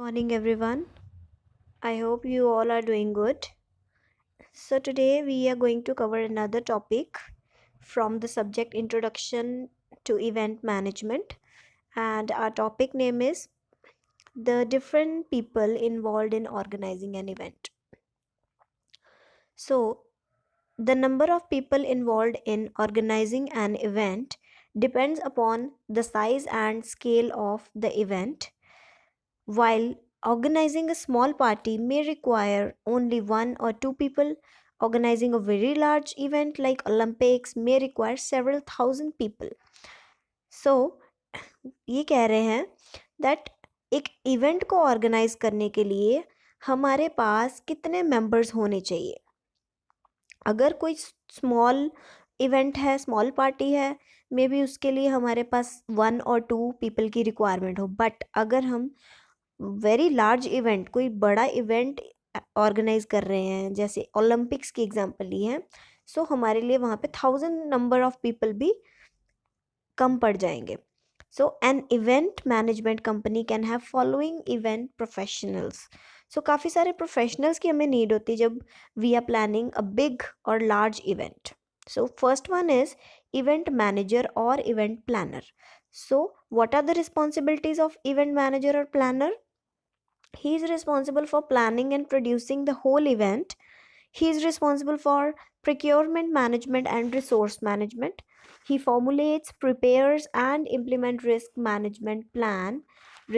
Morning, everyone. I hope you all are doing good. So, today we are going to cover another topic from the subject Introduction to Event Management, and our topic name is the different people involved in organizing an event. So, the number of people involved in organizing an event depends upon the size and scale of the event. While organizing a small party may require only one or two people, organizing a very large event like Olympics may require several thousand people. So, ये कह रहे हैं that एक event को organise करने के लिए हमारे पास कितने मेंबर्स होने चाहिए. अगर कोई स्मॉल इवेंट है, स्मॉल पार्टी है, मे बी उसके लिए हमारे पास 1 और 2 पीपल की रिक्वायरमेंट हो. बट अगर हम वेरी लार्ज इवेंट, कोई बड़ा इवेंट ऑर्गेनाइज कर रहे हैं, जैसे ओलंपिक्स की एग्जांपल ली है, सो हमारे लिए वहाँ पे 1000 नंबर ऑफ पीपल भी कम पड़ जाएंगे. So an event management company can have following event professionals. So काफ़ी सारे प्रोफेशनल्स की हमें नीड होती है जब we are planning a big और large event. So first one is event manager और event planner. So what are the responsibilities of event manager और planner? He is responsible for planning and producing the whole event. He is responsible for procurement management and resource management. He formulates, prepares, and implement risk management plan,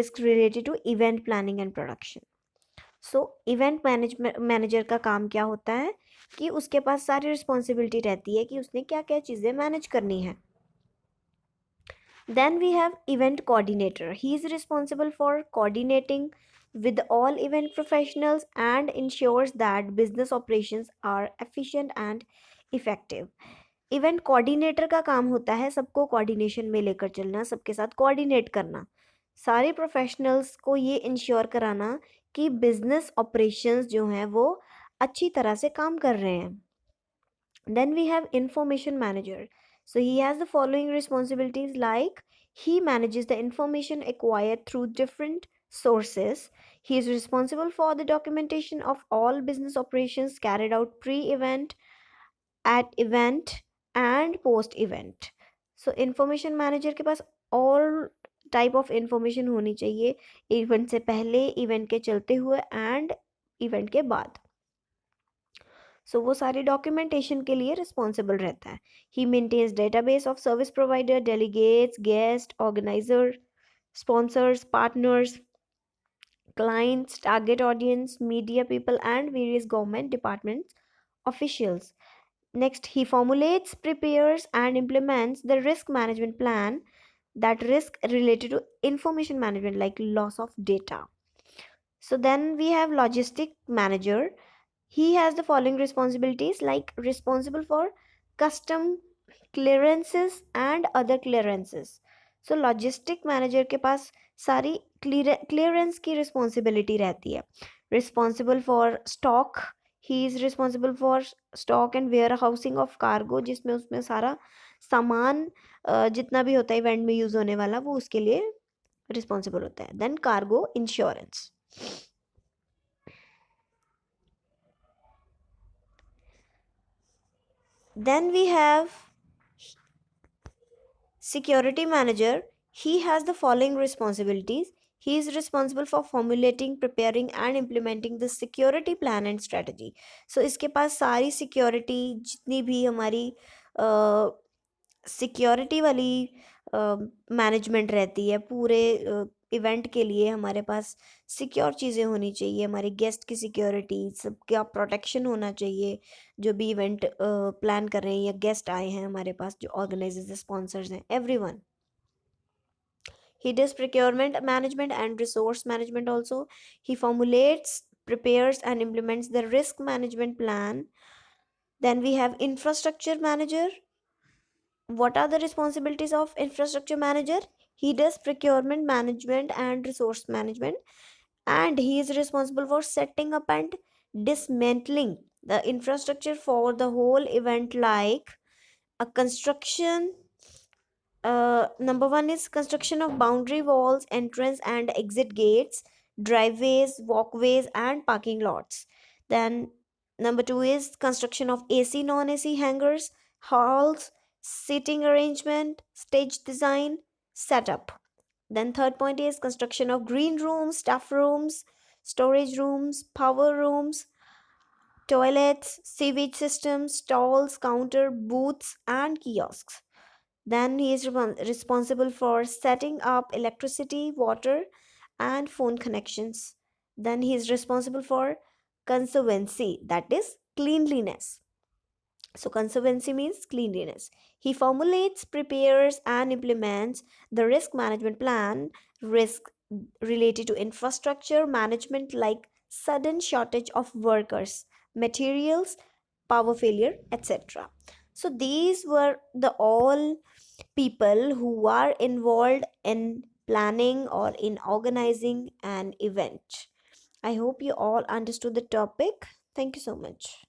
risks related to event planning and production. So, event management manager का काम क्या होता है कि उसके पास सारी responsibility रहती है कि उसने क्या क्या चीज़ें मैनेज करनी है. Then we have event coordinator. He is responsible for coordinating with all event professionals and ensures that business operations are efficient and effective. Event coordinator का काम होता है सबको कोऑर्डिनेशन में लेकर चलना, सबके साथ कोऑर्डिनेट करना, सारे प्रोफेशनल्स को ये इंश्योर कराना कि बिजनेस ऑपरेशंस जो हैं वो अच्छी तरह से काम कर रहे हैं. Then we have information manager. So he has the following responsibilities like he manages the information acquired through different sources. He is responsible for the documentation of all business operations carried out pre-event, at event and post event. So information manager के पास all type of information होनी चाहिए event से पहले, event के चलते हुए and event के बाद. सो वो सारी डॉक्यूमेंटेशन के लिए रिस्पॉन्सिबल रहता है. He maintains database of service provider, delegates, guest, organiser, sponsors, partners, clients, target audience, media people, and various government departments officials. Next, he formulates, prepares, and implements the risk management plan, that risk related to information management like loss of data. So then we have logistic manager. He has the following responsibilities like responsible for custom clearances and other clearances. So logistic manager के पास सारी clearance की responsibility रहती है. Responsible for stock. He is responsible for stock and warehousing of cargo, जिसमें उसमें सारा सामान जितना भी होता है इवेंट में यूज होने वाला वो उसके लिए रिस्पॉन्सिबल होता है. Then cargo insurance. Then we have security manager. He has the following responsibilities. He is responsible for formulating, preparing and implementing the security plan and strategy. So इसके पास सारी security जितनी भी हमारी सिक्योरिटी वाली मैनेजमेंट रहती है पूरे इवेंट के लिए, हमारे पास सिक्योर चीज़ें होनी चाहिए, हमारे गेस्ट की सिक्योरिटी, सबका प्रोटेक्शन होना चाहिए. जो भी इवेंट प्लान कर रहे हैं या गेस्ट आए हैं हमारे पास, जो ऑर्गेनाइजर्स स्पॉन्सर्स हैं, everyone. He does procurement management and resource management also. He formulates, prepares and implements the risk management plan. Then we have infrastructure manager. What are the responsibilities of infrastructure manager? He does procurement management and resource management, and he is responsible for setting up and dismantling the infrastructure for the whole event, like a construction. Number one is construction of boundary walls, entrance and exit gates, driveways, walkways, and parking lots. Then number two is construction of AC, non-AC hangars, halls, seating arrangement, stage design, setup. Then third point is construction of green rooms, staff rooms, storage rooms, power rooms, toilets, sewage systems, stalls, counter, booths, and kiosks. Then he is responsible for setting up electricity, water, and phone connections. Then he is responsible for conservancy, that is cleanliness. So, conservancy means cleanliness. He formulates, prepares, and implements the risk management plan, risk related to infrastructure management like sudden shortage of workers, materials, power failure, etc. So, these were the all people who are involved in planning or in organizing an event. I hope you all understood the topic. Thank you so much.